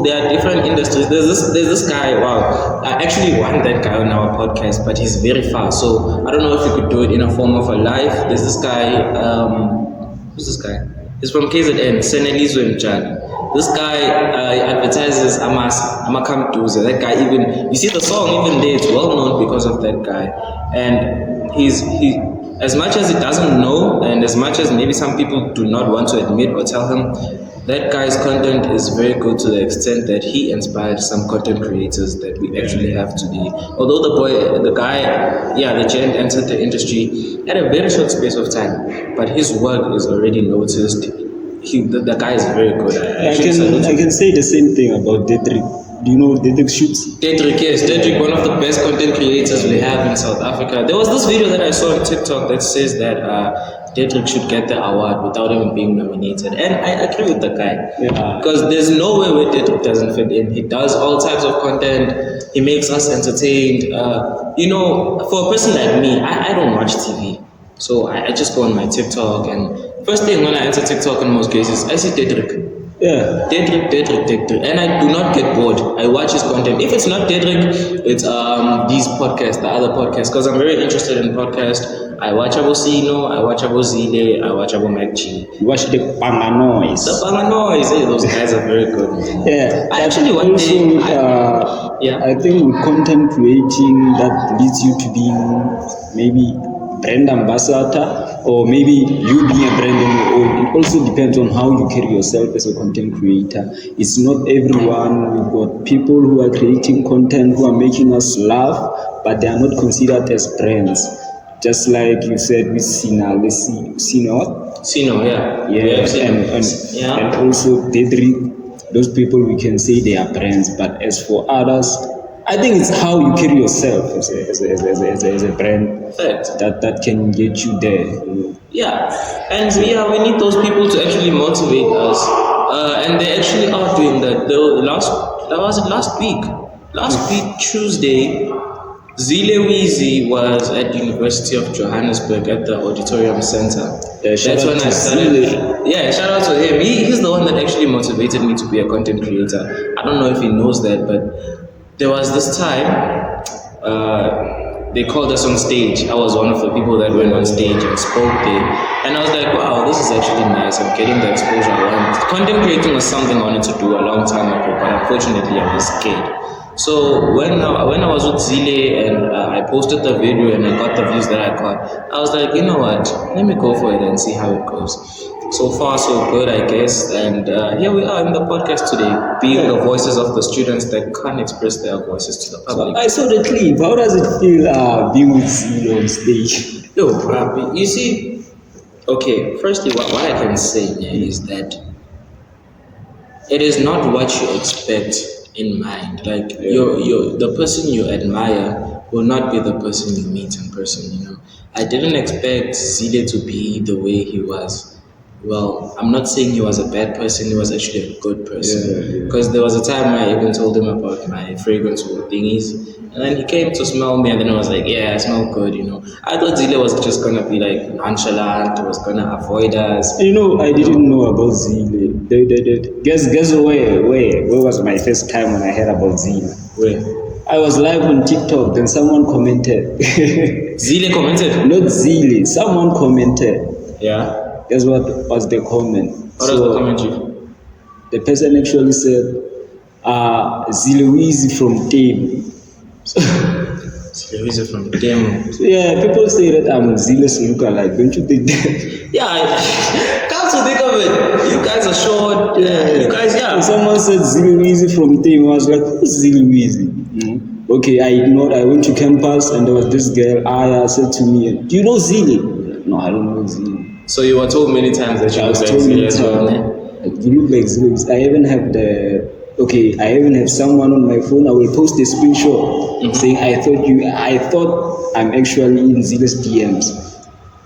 There are different industries. There's this guy. Wow, I actually want that guy on our podcast, but he's very far. So I don't know if you could do it in a form of a live. There's this guy. Who's this guy? He's from KZN. Senelizo Mchan. This guy advertises Amakamtuza. That guy even, you see the song even there, it's well known because of that guy. And he as much as he doesn't know, and as much as maybe some people do not want to admit or tell him, that guy's content is very good to the extent that he inspired some content creators that we actually have today. Although the gent entered the industry at a very short space of time, but his work is already noticed. The guy is very good. I can say the same thing about Dedrick. Do you know Dedrick Shoots? Dedrick, yes. Dedrick, one of the best content creators we have in South Africa. There was this video that I saw on TikTok that says that Dedrick should get the award without even being nominated. And I agree with the guy. Yeah. Because there's no way where Dedrick doesn't fit in. He does all types of content. He makes us entertained. For a person like me, I don't watch TV. So I just go on my TikTok, and first thing when I enter TikTok in most cases, I see Dedrick. Yeah. Dedrick. And I do not get bored. I watch his content. If it's not Dedrick, it's these podcasts, the other podcasts, because I'm very interested in podcasts. I watch Abo Sino, I watch Abo Zile, I watch Abo Magchi. You watch the Banga Noise. The Banga Noise, those guys are very good. Yeah. I actually I think with content creating, that leads you to being maybe brand ambassador, or maybe you being a brand on your own. It also depends on how you carry yourself as a content creator. It's not everyone. We've got people who are creating content who are making us laugh, but they are not considered as brands. Just like you said with Sina, let's see, Sino, yeah. And also Dedrick, those people we can say they are brands, but as for others, I think it's how you carry yourself as a brand that can get you there. Yeah, and we need those people to actually motivate us, and they actually are doing that. Last week Tuesday, Zile Weezy was at the University of Johannesburg at the Auditorium Center. That's when I started. Yeah, shout out to him. He's the one that actually motivated me to be a content creator. I don't know if he knows that, but there was this time they called us on stage. I was one of the people that went on stage and spoke there. And I was like, wow, this is actually nice. I'm getting the exposure I want. Content creating was something I wanted to do a long time ago, but unfortunately I was scared. So when I was with Zile and I posted the video and I got the views that I got, I was like, you know what, let me go for it and see how it goes. So far, so good, I guess. And here we are in the podcast today, being the voices of the students that can't express their voices to the public. I saw the clip. How does it feel being with Zile on stage? Yo, you see, okay, firstly, what I can say is that it is not what you expect in mind. Like the person you admire will not be the person you meet in person. I didn't expect Zile to be the way he was. Well, I'm not saying he was a bad person, he was actually a good person. Because there was a time I even told him about my fragrance thingies, and then he came to smell me, and then I was like, yeah, I smell good, I thought Zile was just gonna be like nonchalant, was gonna avoid us. I didn't know about Zile. Guess where was my first time when I heard about Zile? Where? I was live on TikTok, then someone commented. Zile commented? Not Zile, someone commented. Yeah. Guess what was the comment? What was the comment, Chief? The person actually said, Zile Weezy from Tame. Zile Weezy from Tame. Yeah, people say that I'm Zile's lookalike. Don't you think that? Yeah, come to think of it, you guys are short. You guys, When someone said Zile Weezy from Tame, I was like, who's Zile Weezy? Okay, I ignored. I went to campus and there was this girl, Aya, said to me, do you know Zile? No, I don't know Zile. So you were told many times that you look like Zile as well, You look like Zile. I even have someone on my phone. I will post a screenshot saying I thought I'm actually in Zile's DMs.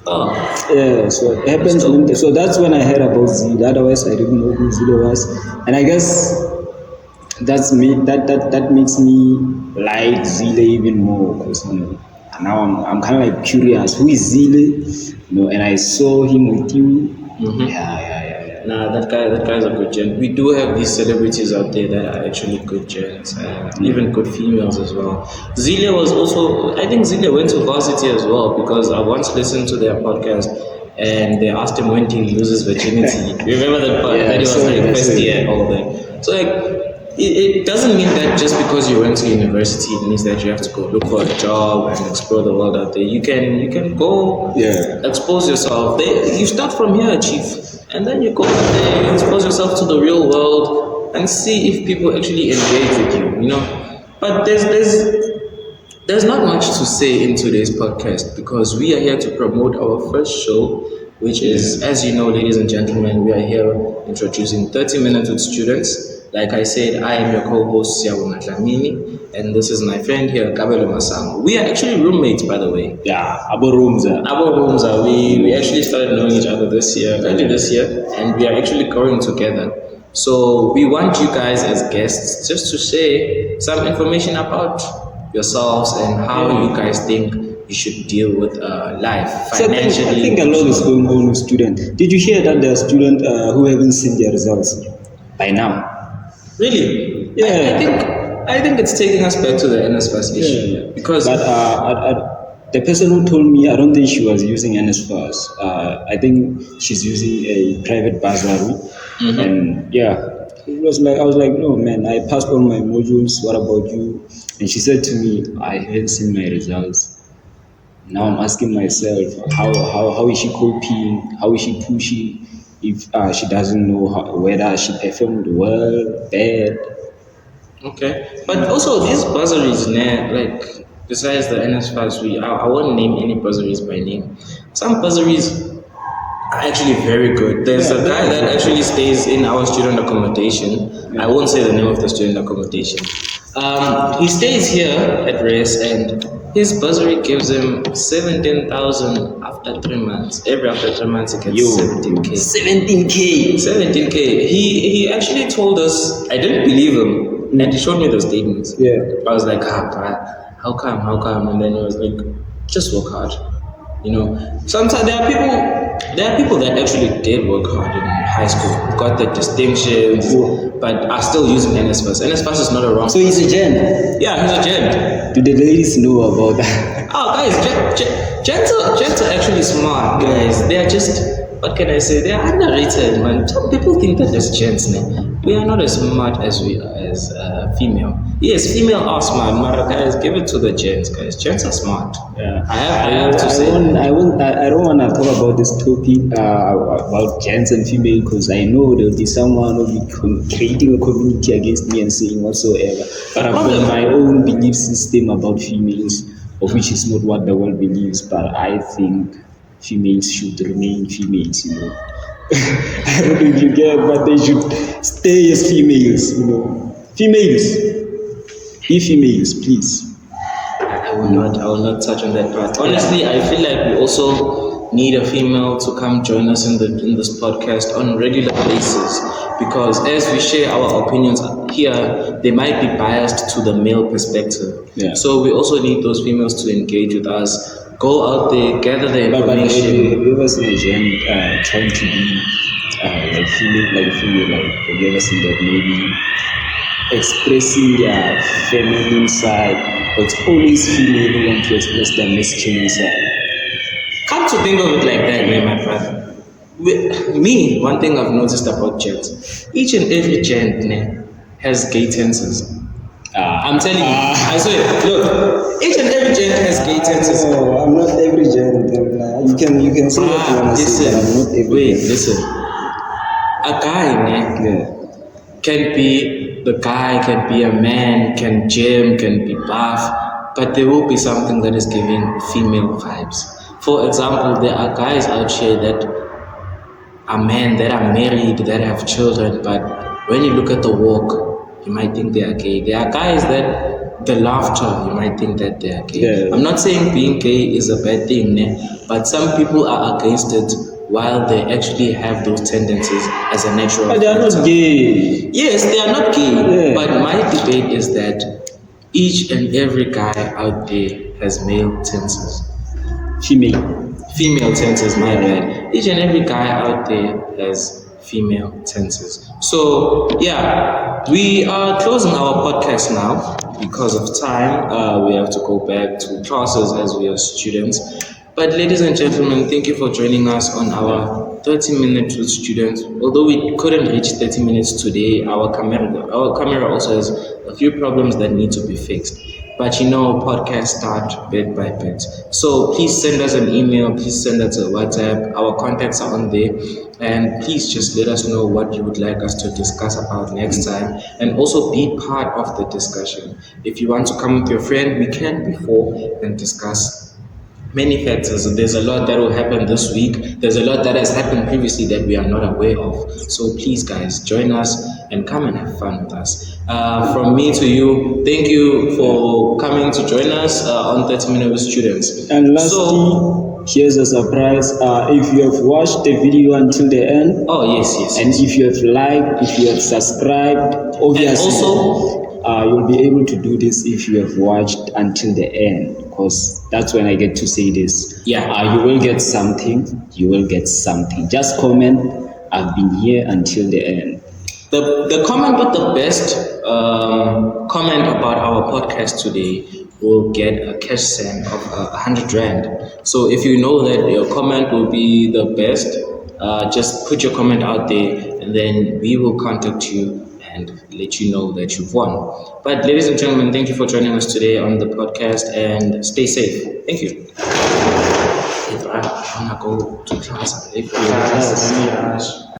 Oh. Yeah, so it happens. So that's when I heard about Zile. Otherwise, I didn't know who Zile was. And I guess that makes me like Zile even more, because now I'm kind of like curious, who is Zile? And I saw him with you. Mm-hmm. Yeah. Nah, that guy's a good gent. We do have these celebrities out there that are actually good gents, even good females as well. Zelia was also, I think Zelia went to varsity as well because I once listened to their podcast and they asked him when did he lose his virginity. Remember that part? Yeah, That he was like first year, all that. So like, it doesn't mean that just because you went to university it means that you have to go look for a job and explore the world out there. You can go expose yourself. You start from here, chief, and then you go out there, you expose yourself to the real world and see if people actually engage with you. You know, but there's not much to say in today's podcast because we are here to promote our first show, which is, as you know, ladies and gentlemen, we are here introducing 30 Minutes with Students. Like I said, I am your co-host, Siya and this is my friend here, Kabelo Masango. We are actually roommates, by the way. Yeah, Abo Rumza. We actually started knowing each other early this year, and we are actually growing together. So we want you guys as guests just to share some information about yourselves and how you guys think you should deal with life financially. So I think a lot is going on with students. Did you hear that there are students who haven't seen their results by now? Really? Yeah. I think it's taking us back to the NSFAS issue because. But the person who told me, I don't think she was using NSFAS. I think she's using a private bursary, and it was like I was like, no man, I passed all my modules. What about you? And she said to me, I haven't seen my results. Now I'm asking myself, how is she coping? How is she pushing? If she doesn't know whether she performed well, bad. Okay, but also these bursaries, like besides the NSFAS, I won't name any bursaries by name. Some bursaries are actually very good. There's a guy that actually stays in our student accommodation. I won't say the name of the student accommodation. He stays here at RES and his bursary gives him 17,000 after 3 months. After 3 months he gets 17K. 17K. He actually told us, I didn't believe him, and he showed me the statements. Yeah. I was like, how come? And then he was like, just work hard. You know, sometimes there are people that actually did work hard in high school, got the distinctions, but are still using NSFAS. NSFAS is not a wrong. So he's a gen. Yeah, he's a gen. Do the ladies know about that? Oh, guys, gens are actually smart, guys. They are just, what can I say? They are underrated, man. Some people think that as gents, we are not as smart as we are as female. Yes, female are smart, but guys, give it to the gents, guys. Gents are smart. Yeah. I have to say. I don't want to talk about this topic about gents and female because I know there will be someone who will be creating a community against me and saying whatsoever. But I've got my own belief system about females, of which is not what the world believes. But I think females should remain females, you know. I don't know if you get, but they should stay as females, you know. Females. Be females, please. I will not touch on that part. Honestly, I feel like we also need a female to come join us in this podcast on a regular basis because as we share our opinions here, they might be biased to the male perspective. Yeah. So we also need those females to engage with us. Go out there, gather the information. But have you ever seen a gen trying to be like female? Like, have you ever seen that maybe expressing their feminine side, but it's always female who want to express their masculine side? Come to think of it like that, man, my brother. One thing I've noticed about gents, each and every gent has gay tendencies. I'm telling you, I swear. Look, each and every gent has gay tendencies. No, I'm not every gent. You can say what you want to say, but I'm not every gent. Listen. A guy, can be a man, can gym, can be buff, but there will be something that is giving female vibes. For example, there are guys out here that are men that are married, that have children, but when you look at the walk, you might think they are gay. There are guys that the laughter, you might think that they are gay. Yeah. I'm not saying being gay is a bad thing, but some people are against it while they actually have those tendencies as a natural. But they are not gay. Yes, they are not gay. Yeah. But my debate is that each and every guy out there has male tendencies. Female tendencies, my bad. Each and every guy out there has female tenses. So yeah, we are closing our podcast now because of time. We have to go back to classes as we are students. But ladies and gentlemen, thank you for joining us on our 30 minutes with students. Although we couldn't reach 30 minutes today, our camera also has a few problems that need to be fixed. But podcasts start bit by bit. So please send us an email, please send us a WhatsApp. Our contacts are on there. And please just let us know what you would like us to discuss about next time. And also be part of the discussion. If you want to come with your friend, we can before and discuss many factors. There's a lot that will happen this week. There's a lot that has happened previously that we are not aware of. So please, guys, join us and come and have fun with us. From me to you, thank you for coming to join us on 30 Minutes with Students. And lastly, here's a surprise. If you have watched the video until the end, yes. And if you have liked, if you have subscribed, obviously, and also, you'll be able to do this if you have watched until the end, because that's when I get to say this. Yeah. You will get something. You will get something. Just comment, I've been here until the end. The comment with the best comment about our podcast today will get a cash send of 100 Rand. So if you know that your comment will be the best, just put your comment out there and then we will contact you and let you know that you've won. But ladies and gentlemen, thank you for joining us today on the podcast and stay safe. Thank you. If I want to go to class,